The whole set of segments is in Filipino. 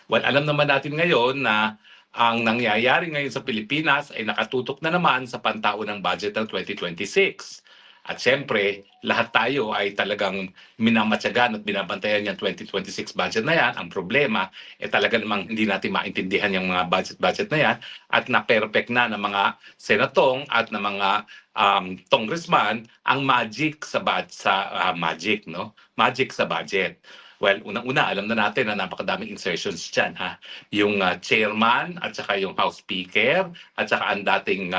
Well, alam naman natin ngayon na ang nangyayari ngayon sa Pilipinas ay nakatutok na naman sa pantaunang budget ng 2026. At siyempre, lahat tayo ay talagang minamatyagan at binabantayan yung 2026 budget na yan. Ang problema, talaga namang hindi natin maintindihan yung mga budget-budget na yan at na-perfect na ng mga senatong at ng mga congressman ang magic sa magic, no? Magic sa budget. Well, unang-una, alam na natin na napakadaming insertions dyan, ha? Yung chairman at saka yung House Speaker at saka ang dating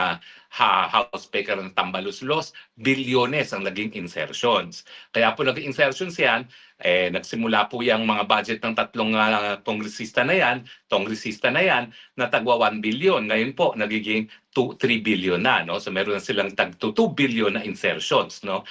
House Speaker ng Tambaluslos, bilyones ang naging insertions. Kaya po naging insertions yan, nagsimula po yung mga budget ng tatlong kongresista na yan, na tagwa 1 billion. Ngayon po, nagiging 3 billion na, no? So meron na silang tag 2 billion na insertions, no?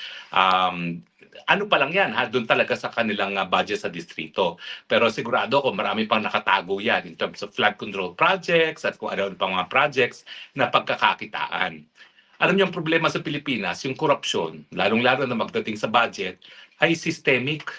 Ano pa lang yan, ha? Doon talaga sa kanilang budget sa distrito. Pero sigurado ko marami pang nakatago yan in terms of flood control projects at kung ano pang mga projects na pagkakakitaan. Alam niyo ang problema sa Pilipinas, yung korupsyon, lalong-lalo na magdating sa budget, ay systemic.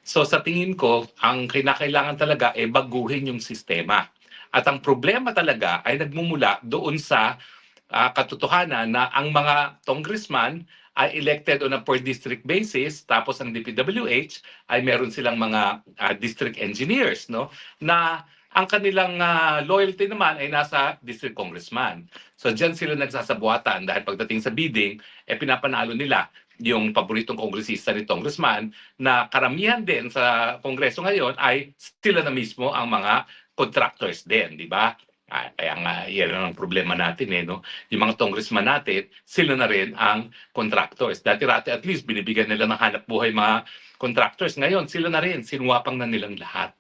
So sa tingin ko, ang kinakailangan talaga ay baguhin yung sistema. At ang problema talaga ay nagmumula doon sa katotohanan na ang mga congressman ay elected on a per district basis, tapos ang DPWH ay meron silang mga district engineers, no, na ang kanilang loyalty naman ay nasa district congressman. So diyan sila nagsasabuatan dahil pagdating sa bidding, pinapanalo nila yung paboritong kongresista ni congressman na karamihan din sa kongreso ngayon ay sila na mismo ang mga contractors din, di ba? Kaya nga, yan ang problema natin no? Yung mga congressman natin, sila na rin ang contractors. Dati-rati at least binibigyan nila ng hanap buhay mga contractors. Ngayon, sila na rin, sinuwapang na nilang lahat.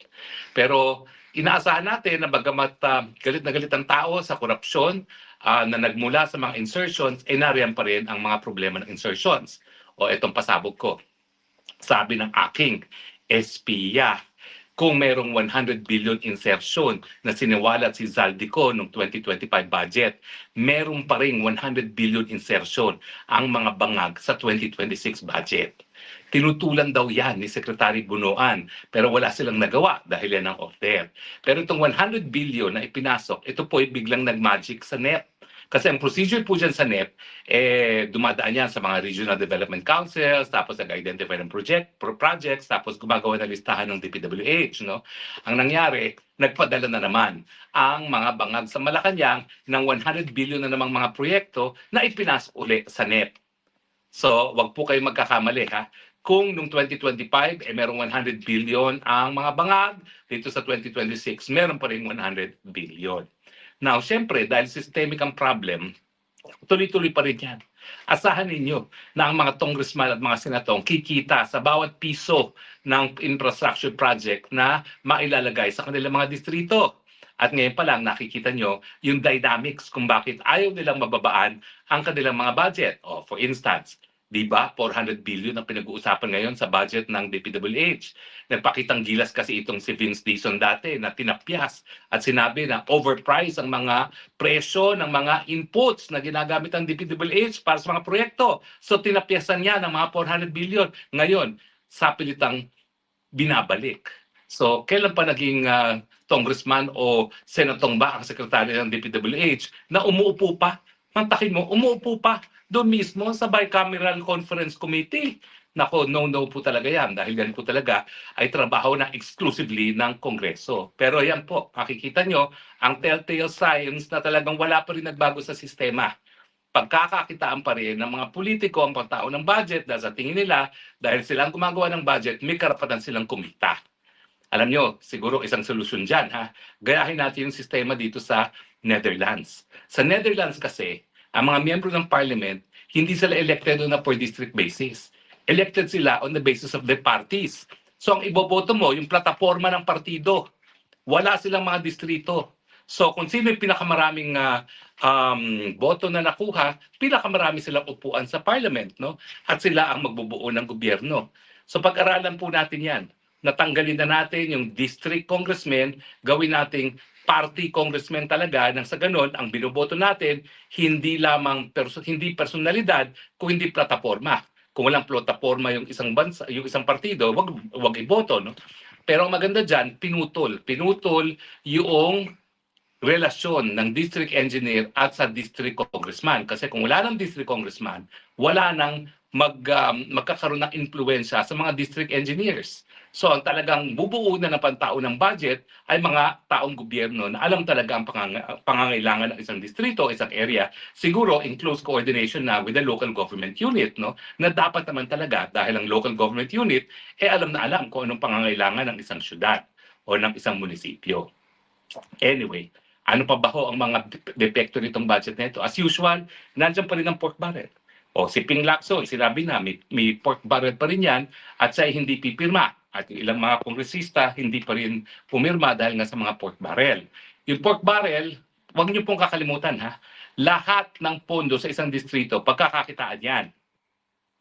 Pero inaasahan natin na bagamat galit na galit ang tao sa korupsyon na nagmula sa mga insertions, nariyan pa rin ang mga problema ng insertions. O itong pasabog ko. Sabi ng aking espiya, kung merong 100 billion insertion na siniwalat si Zaldico noong 2025 budget, meron pa rin 100 billion insertion ang mga bangag sa 2026 budget. Tinutulan daw yan ni Secretary Bunoan, pero wala silang nagawa dahil yan ang order. Pero itong 100 billion na ipinasok, ito po ay biglang nagmagic sa NEP. Kasi ang procedure po dyan sa NEP, dumadaan yan sa mga Regional Development Councils, tapos nag-identify ng projects, tapos gumagawa ng listahan ng DPWH. No? Ang nangyari, nagpadala na naman ang mga bangag sa Malacanang ng 100 billion na namang mga proyekto na ipinasok uli sa NEP. So, wag po kayo magkakamali, ha? Kung noong 2025, merong 100 billion ang mga bangag, dito sa 2026, meron pa rin 100 billion. Now, siyempre, dahil systemic ang problem, tuloy-tuloy pa rin yan. Asahan ninyo na ang mga congressman at mga senatong kikita sa bawat piso ng infrastructure project na mailalagay sa kanilang mga distrito. At ngayon pa lang nakikita nyo yung dynamics kung bakit ayaw nilang mababaan ang kanilang mga budget. O, for instance, di ba 400 billion ang pinag-uusapan ngayon sa budget ng DPWH. Nagpakitang gilas kasi itong si Vince Dizon dati na tinapyas at sinabi na overpriced ang mga presyo ng mga inputs na ginagamit ng DPWH para sa mga proyekto. So tinapyasan niya ng mga 400 billion. Ngayon, sa pilitang binabalik. So, kailan pa naging congressman o senatong ba ang sekretary ng DPWH na umuupo pa? Mantakin mo, umuupo pa doon mismo sa bicameral conference committee. Nako, no po talaga yan dahil yan po talaga ay trabaho na exclusively ng Kongreso. Pero yan po, makikita nyo, ang telltale signs na talagang wala pa rin nagbago sa sistema. Pagkakakitaan pa rin ng mga politiko ang pagtao ng budget dahil sa tingin nila, dahil silang gumagawa ng budget, may karapatan silang kumita. Alam nyo, siguro isang solusyon dyan, ha? Gayahin natin yung sistema dito sa Netherlands. Sa Netherlands kasi, ang mga miyembro ng parliament, hindi sila elected on a per district basis. Elected sila on the basis of the parties. So ang iboboto mo, yung plataforma ng partido. Wala silang mga distrito. So kung sino yung pinakamaraming boto na nakuha, pinakamarami silang upuan sa parliament, no? At sila ang magbubuo ng gobyerno. So pag-aralan po natin yan. Natanggalin na natin yung district congressman, gawin nating party congressman talaga nang sa ganon ang binoboto natin hindi lamang hindi personalidad kung hindi plataforma. Kung walang plataforma yung isang bansa, yung isang partido, wag iboto, no? Pero ang maganda dyan, pinutol. Pinutol yung relasyon ng district engineer at sa district congressman. Kasi kung wala ng district congressman, wala nang magkakaroon ng impluensya sa mga district engineers. So ang talagang bubuo na ng pantao ng budget ay mga taong gobyerno na alam talaga ang pangangailangan ng isang distrito, isang area, siguro in close coordination na with the local government unit, no? Na dapat naman talaga dahil ang local government unit alam na alam kung anong pangangailangan ng isang syudad o ng isang munisipyo. Anyway, ano pa ba ho ang mga depekto nitong budget na ito? As usual, nandiyan pa rin ang pork barrel. O si Ping Lacson, sinabi na may pork barrel pa rin yan at siya ay hindi pipirma. At yung ilang mga kongresista hindi pa rin pumirma dahil nga sa mga pork barrel. Yung pork barrel, huwag niyo pong kakalimutan ha, lahat ng pondo sa isang distrito, pagkakakitaan yan.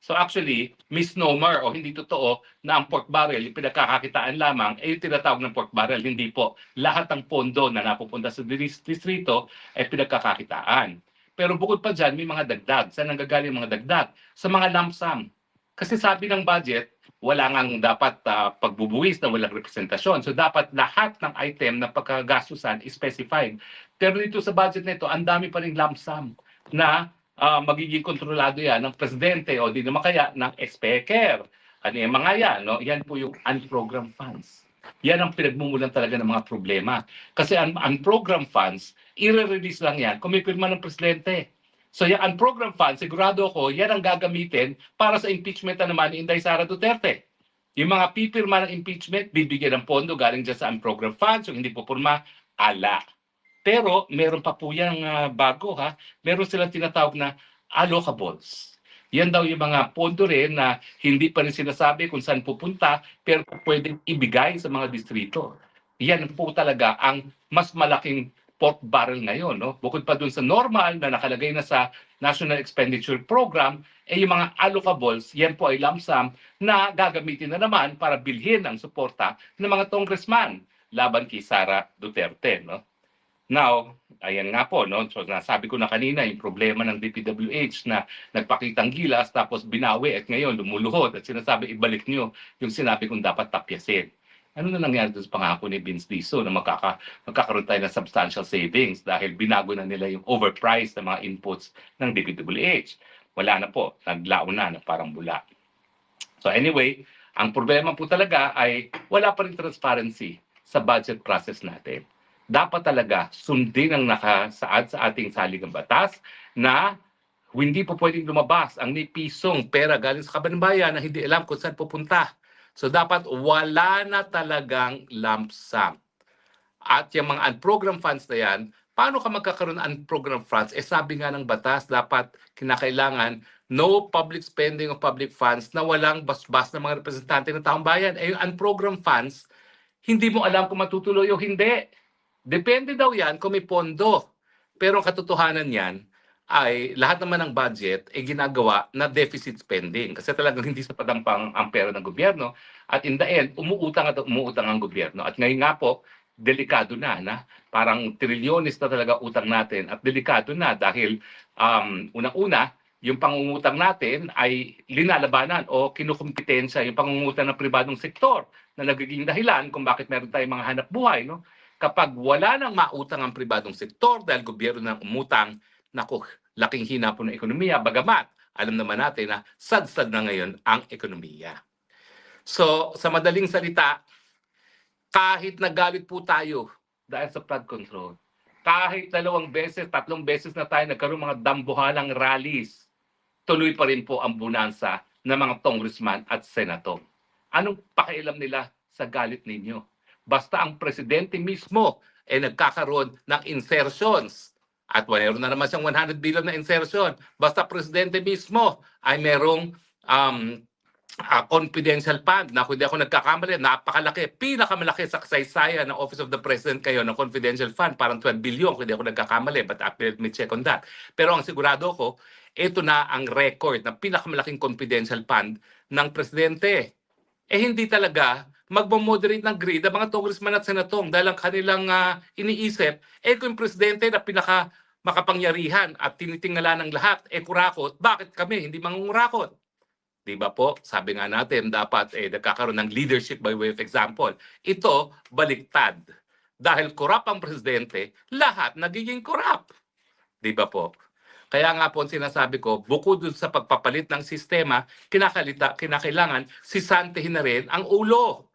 So actually, misnomer o hindi totoo na ang pork barrel, yung pinagkakakitaan lamang, yung tinatawag ng pork barrel. Hindi po. Lahat ng pondo na napupunta sa distrito ay pinagkakakitaan. Pero bukod pa dyan, may mga dagdag. Saan nanggagaling mga dagdag? Sa mga lump sum. Kasi sabi ng budget, wala ngang dapat pagbubuwis na walang representasyon. So dapat lahat ng item na pagkagastusan is specified. Pero dito sa budget nito, ang dami pa rin lump sum na magiging kontrolado yan ng presidente o di naman kaya ng exchequer. Ano yung mga yan? No? Yan po yung unprogrammed funds. Yan ang pinagmumulan talaga ng mga problema. Kasi ang unprogrammed funds, i-release lang yan kung may pirma ng presidente. So yung unprogrammed funds, sigurado ako, yan ang gagamitin para sa impeachment na naman ni Inday Sara Duterte. Yung mga pipirma ng impeachment, bibigyan ng pondo galing dyan sa unprogrammed funds, yung hindi po purma, ala. Pero meron pa po yung bago ha. Meron silang tinatawag na allocables. Yan daw yung mga pondo rin na hindi pa rin sinasabi kung saan pupunta pero pwedeng ibigay sa mga distrito. Yan po talaga ang mas malaking pork barrel ngayon. No? Bukod pa dun sa normal na nakalagay na sa National Expenditure Program, yung mga allocables, yan po ay lump sum na gagamitin na naman para bilhin ang suporta ng mga congressman laban kay Sara Duterte. No? Now, ayan nga po, no? So nasabi ko na kanina yung problema ng DPWH na nagpakitang gilas tapos binawi at ngayon lumuluhod at sinasabi ibalik nyo yung sinabi kong dapat tapyasin. Ano na nangyari doon sa pangako ni Vince Diso na magkakaroon tayo ng substantial savings dahil binago na nila yung overpriced na mga inputs ng DPWH. Wala na po, naglaon na parang bula. So anyway, ang problema po talaga ay wala pa rin transparency sa budget process natin. Dapat talaga sundin ang nakasaad sa ating saligang batas na hindi po pwedeng lumabas ang may pisong pera galing sa kabanbayan na hindi alam kung saan pupunta. So dapat wala na talagang lump sum. At yung mga unprogrammed funds na yan, paano ka magkakaroon ng unprogrammed funds? Sabi nga ng batas, dapat kinakailangan no public spending of public funds na walang basbas ng mga representante ng taong bayan. Yung unprogrammed funds, hindi mo alam kung matutuloy o hindi. Depende daw yan kung may pondo. Pero ang katotohanan yan ay lahat naman ng budget ay ginagawa na deficit spending. Kasi talagang hindi sapat ang pera ng gobyerno. At in the end, umuutang ang gobyerno. At ngayon nga po, delikado na parang trilyones na talaga utang natin. At delikado na dahil unang-una, yung pangungutang natin ay linalabanan o kinukumpetensya yung pangungutang ng pribadong sektor na nagiging dahilan kung bakit meron tayong mga hanap buhay. No? Kapag wala nang mautang ang pribadong sektor dahil gobyerno nang umutang, naku, laking hina po ng ekonomiya. Bagamat, alam naman natin na sad-sad na ngayon ang ekonomiya. So, sa madaling salita, kahit nagalit po tayo dahil sa flood control, kahit 2 beses, 3 beses na tayo nagkaroon mga dambuhalang rallies, tuloy pa rin po ang bonanza ng mga congressman at senator. Anong pakialam nila sa galit ninyo? Basta ang presidente mismo ay nagkakaroon ng insertions. At mayroon na naman siyang 100 billion na insertion. Basta presidente mismo ay merong confidential fund na kung di ako nagkakamali, napakalaki, pinakamalaki sa kasaysayan ng Office of the President kayo ng confidential fund, parang 12 billion kung di ako nagkakamali, but let me check on that. Pero ang sigurado ko, ito na ang record ng pinakamalaking confidential fund ng presidente. Hindi talaga magmamoderate ng greed ang mga congressman at senatong dahil ang kanilang iniisip, kung yung presidente na pinaka makapangyarihan at tinitingala ng lahat, kurakot, bakit kami hindi mangungurakot? Di ba po? Sabi nga natin, dapat nagkakaroon ng leadership by way of example. Ito, baliktad. Dahil korap ang presidente, lahat nagiging korap. Di ba po? Kaya nga po ang sinasabi ko, bukod dun sa pagpapalit ng sistema, kinakailangan sisantihin na rin ang ulo.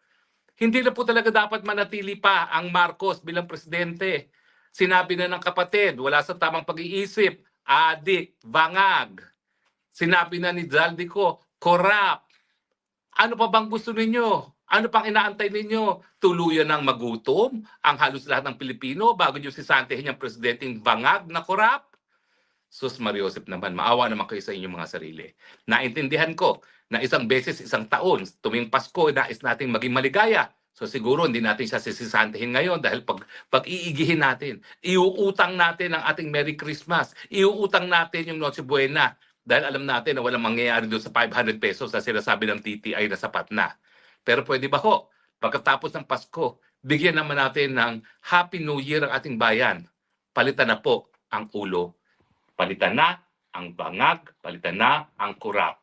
Hindi na po talaga dapat manatili pa ang Marcos bilang presidente. Sinabi na ng kapatid, wala sa tamang pag-iisip, adik, bangag. Sinabi na ni Zaldico, corrupt. Ano pa bang gusto ninyo? Ano pang inaantay ninyo? Tuluyan ng magutom ang halos lahat ng Pilipino bago nyo sisantihin yung presidenteng bangag na corrupt? Sus Mariosep naman, maawa naman kayo sa inyong mga sarili. Naintindihan ko na isang beses, isang taon, tuwing Pasko, nais nating maging maligaya. So siguro hindi natin siya sisisantihin ngayon dahil pag-iigihin natin, iuutang natin ang ating Merry Christmas, iuutang natin yung Noche Buena dahil alam natin na walang mangyayari doon sa 500 pesos na sinasabi ng TTI na sapat na. Pero pwede ba ho, pagkatapos ng Pasko, bigyan naman natin ng Happy New Year ang ating bayan. Palitan na po ang ulo. Palitan na ang bangag, palitan na ang kurap.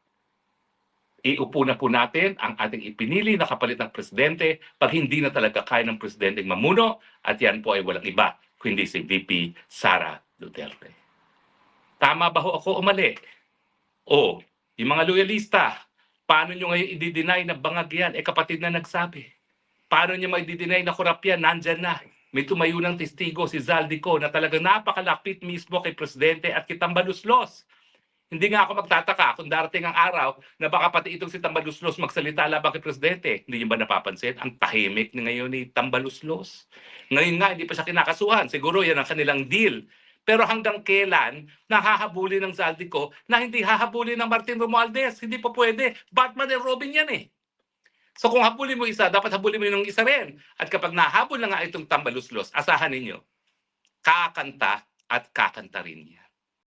Iupo na po natin ang ating ipinili na kapalit ng presidente pag hindi na talaga kaya ng presidenteng mamuno at yan po ay walang iba kundi si VP Sara Duterte. Tama ba ho ako o mali? O, yung mga loyalista, paano nyo ngayon i-deny na bangag yan? Kapatid na nagsabi. Paano nyo mai-deny na kurap yan? Nandyan na. May tumayo ng testigo si Zaldico na talagang napakalapit mismo kay Presidente at kay Tambaluslos. Hindi nga ako magtataka kung darating ang araw na baka pati itong si Tambaluslos magsalita laban kay Presidente. Hindi niyo ba napapansin? Ang tahimik ni ngayon ni Tambaluslos. Ngayon nga, hindi pa siya kinakasuhan. Siguro yan ang kanilang deal. Pero hanggang kailan nahahabulin ng Zaldico na hindi hahabulin ng Martin Romualdez? Hindi pa pwede. Batman and Robin yan eh. So kung habulin mo isa, dapat habulin mo yung isa rin. At kapag nahabol na nga itong Tambaluslos, asahan ninyo, kakanta at kakanta rin yan.